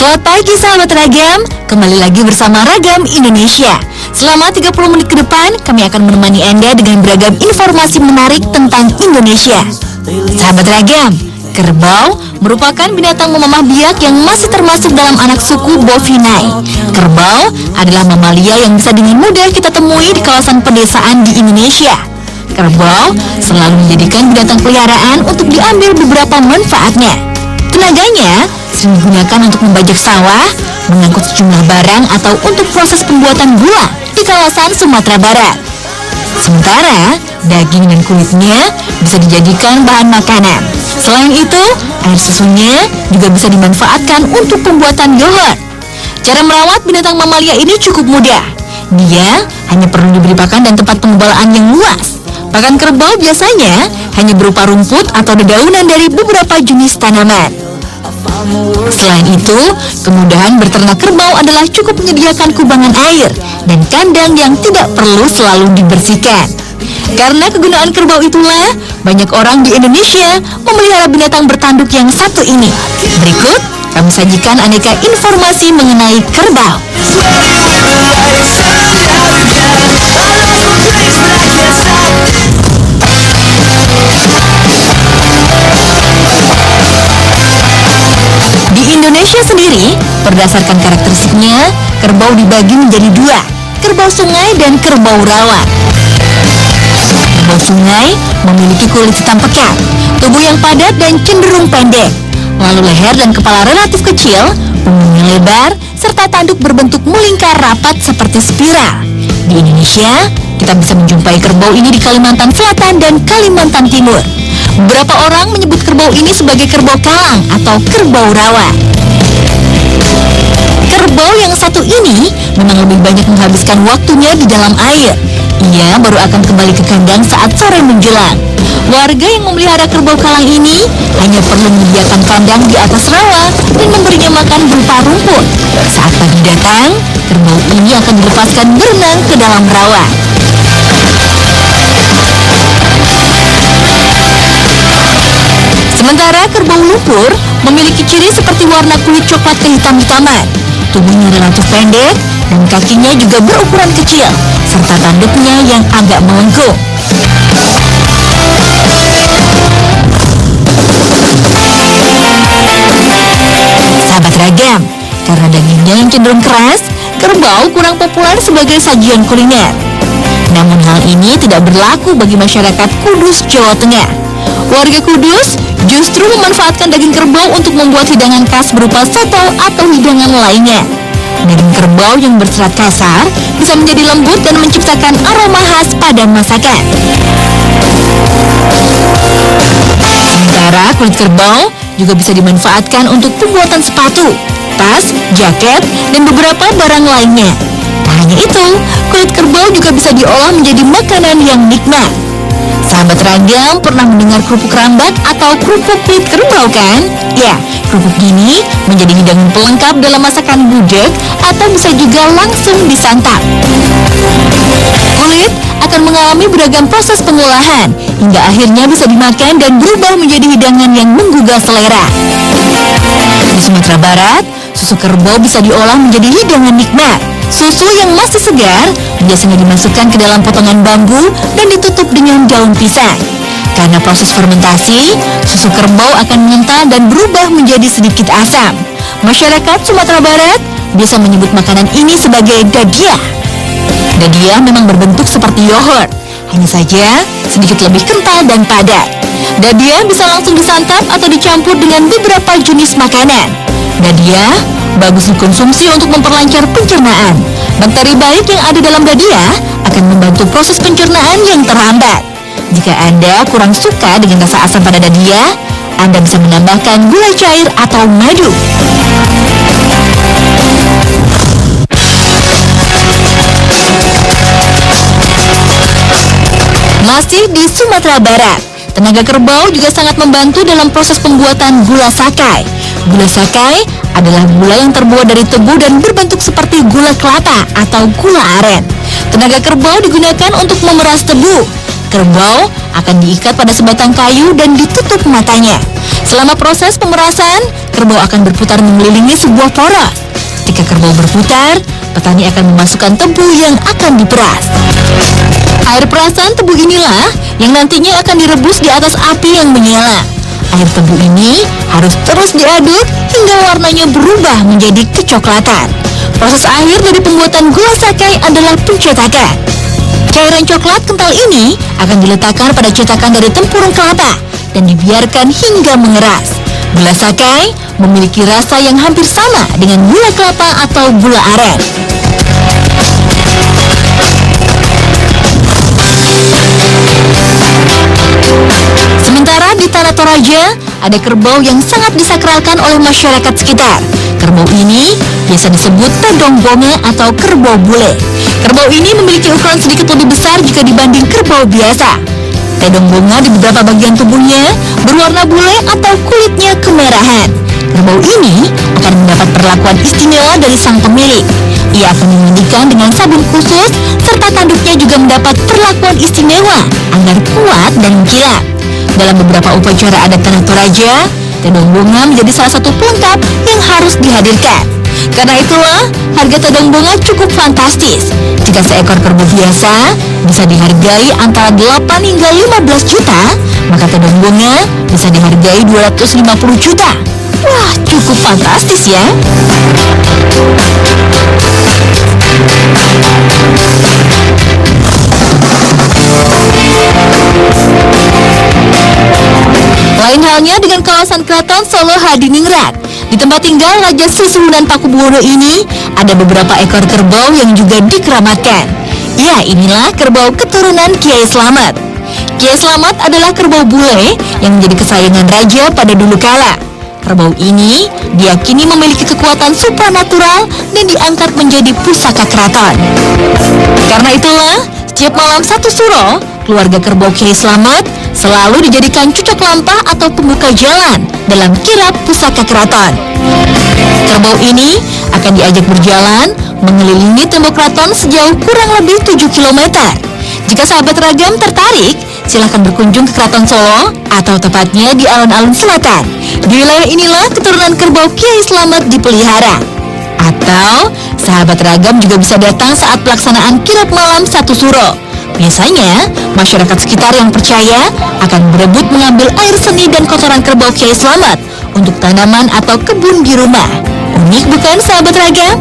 Selamat pagi sahabat Ragam, kembali lagi bersama Ragam Indonesia. Selama 30 menit ke depan, kami akan menemani Anda dengan beragam informasi menarik tentang Indonesia. Sahabat Ragam, kerbau merupakan binatang memamah biak yang masih termasuk dalam anak suku Bovinae. Kerbau adalah mamalia yang bisa dengan mudah kita temui di kawasan pedesaan di Indonesia. Kerbau selalu menjadikan binatang peliharaan untuk diambil beberapa manfaatnya. Tenaganya sering digunakan untuk membajak sawah, mengangkut sejumlah barang, atau untuk proses pembuatan gula di kawasan Sumatera Barat. Sementara, daging dan kulitnya bisa dijadikan bahan makanan. Selain itu, air susunya juga bisa dimanfaatkan untuk pembuatan yogurt. Cara merawat binatang mamalia ini cukup mudah. Dia hanya perlu diberi pakan dan tempat penggembalaan yang luas. Pakan kerbau biasanya hanya berupa rumput atau dedaunan dari beberapa jenis tanaman. Selain itu, kemudahan berternak kerbau adalah cukup menyediakan kubangan air dan kandang yang tidak perlu selalu dibersihkan. Karena kegunaan kerbau itulah, banyak orang di Indonesia memelihara binatang bertanduk yang satu ini. Berikut, kami sajikan aneka informasi mengenai kerbau. Di Indonesia sendiri, berdasarkan karakteristiknya, kerbau dibagi menjadi dua, kerbau sungai dan kerbau rawa. Kerbau sungai memiliki kulit hitam pekat, tubuh yang padat dan cenderung pendek, lalu leher dan kepala relatif kecil, punggungnya lebar, serta tanduk berbentuk melingkar rapat seperti spiral. Di Indonesia, kita bisa menjumpai kerbau ini di Kalimantan Selatan dan Kalimantan Timur. Beberapa orang menyebut kerbau ini sebagai kerbau kalang atau kerbau rawa. Kerbau yang satu ini memang lebih banyak menghabiskan waktunya di dalam air. Ia baru akan kembali ke kandang saat sore menjelang. Warga yang memelihara kerbau kalang ini hanya perlu menyediakan kandang di atas rawa dan memberinya makan berupa rumput. Saat pagi datang, kerbau ini akan dilepaskan berenang ke dalam rawa. Sementara kerbau lumpur memiliki ciri seperti warna kulit coklat kehitam-hitaman. Tubuhnya relatif pendek dan kakinya juga berukuran kecil, serta tanduknya yang agak melengkung. Sahabat Ragam, karena dagingnya yang cenderung keras, kerbau kurang populer sebagai sajian kuliner. Namun hal ini tidak berlaku bagi masyarakat Kudus, Jawa Tengah. Warga Kudus justru memanfaatkan daging kerbau untuk membuat hidangan khas berupa soto atau hidangan lainnya. Daging kerbau yang berserat kasar bisa menjadi lembut dan menciptakan aroma khas pada masakan. Sementara kulit kerbau juga bisa dimanfaatkan untuk pembuatan sepatu, tas, jaket, dan beberapa barang lainnya. Tak hanya itu, kulit kerbau juga bisa diolah menjadi makanan yang nikmat. Sahabat Ragam pernah mendengar kerupuk rambat atau kerupuk kulit kerbau kan? Ya, kerupuk ini menjadi hidangan pelengkap dalam masakan gudeg atau bisa juga langsung disantap. Kulit akan mengalami beragam proses pengolahan hingga akhirnya bisa dimakan dan berubah menjadi hidangan yang menggugah selera. Di Sumatera Barat, susu kerbau bisa diolah menjadi hidangan nikmat. Susu yang masih segar biasanya dimasukkan ke dalam potongan bambu dan ditutup dengan daun pisang. Karena proses fermentasi, susu kerbau akan mengental dan berubah menjadi sedikit asam. Masyarakat Sumatera Barat biasa menyebut makanan ini sebagai dadia. Dadia memang berbentuk seperti yogurt, hanya saja sedikit lebih kental dan padat. Dadia bisa langsung disantap atau dicampur dengan beberapa jenis makanan. Dadia bagus dikonsumsi untuk memperlancar pencernaan. Bakteri baik yang ada dalam dadia akan membantu proses pencernaan yang terhambat. Jika Anda kurang suka dengan rasa asam pada dadia, Anda bisa menambahkan gula cair atau madu. Masih di Sumatera Barat, tenaga kerbau juga sangat membantu dalam proses pembuatan gula sakai. Gula sakai adalah gula yang terbuat dari tebu dan berbentuk seperti gula kelapa atau gula aren. Tenaga kerbau digunakan untuk memeras tebu. Kerbau akan diikat pada sebatang kayu dan ditutup matanya. Selama proses pemerasan, kerbau akan berputar mengelilingi sebuah poros. Ketika kerbau berputar, petani akan memasukkan tebu yang akan diperas. Air perasan tebu inilah yang nantinya akan direbus di atas api yang menyala. Air tebu ini harus terus diaduk hingga warnanya berubah menjadi kecoklatan. Proses akhir dari pembuatan gula sakai adalah pencetakan. Cairan coklat kental ini akan diletakkan pada cetakan dari tempurung kelapa dan dibiarkan hingga mengeras. Gula sakai memiliki rasa yang hampir sama dengan gula kelapa atau gula aren. Sementara di Tanah Toraja, ada kerbau yang sangat disakralkan oleh masyarakat sekitar. Kerbau ini biasa disebut tedong bonge atau kerbau bule. Kerbau ini memiliki ukuran sedikit lebih besar jika dibanding kerbau biasa. Tedong bonge di beberapa bagian tubuhnya berwarna bule atau kulitnya kemerahan. Kerbau ini akan mendapat perlakuan istimewa dari sang pemilik. Ia akan dimandikan dengan sabun khusus, serta tanduknya juga mendapat perlakuan istimewa agar kuat dan mengkilap. Dalam beberapa upacara adat Tanah Toraja, tedong bonga menjadi salah satu pelengkap yang harus dihadirkan. Karena itulah, harga tedong bonga cukup fantastis. Jika seekor kerbau biasa bisa dihargai antara 8 hingga 15 juta, maka tedong bonga bisa dihargai 250 juta. Wah, cukup fantastis ya. Lain halnya dengan kawasan Keraton Solo Hadiningrat. Di tempat tinggal Raja Sri Sultan Pakubuwono ini ada beberapa ekor kerbau yang juga dikeramatkan. Ya, inilah kerbau keturunan Kiai Slamet. Kiai Slamet adalah kerbau bule yang menjadi kesayangan raja pada dulu kala. Kerbau ini diyakini memiliki kekuatan supranatural dan diangkat menjadi pusaka keraton. Karena itulah, setiap malam satu suro, keluarga kerbau Kiai Slamet selalu dijadikan cucok lampah atau pembuka jalan dalam kirap pusaka keraton. Kerbau ini akan diajak berjalan mengelilingi tembok keraton sejauh kurang lebih 7 km. Jika sahabat Ragam tertarik, silahkan berkunjung ke Keraton Solo atau tepatnya di alun-alun selatan. Di wilayah inilah keturunan kerbau Kiai Slamet dipelihara. Atau sahabat Ragam juga bisa datang saat pelaksanaan kirap malam satu suro. Biasanya, masyarakat sekitar yang percaya akan berebut mengambil air seni dan kotoran kerbau Kiai Slamet untuk tanaman atau kebun di rumah. Unik bukan sahabat Ragam?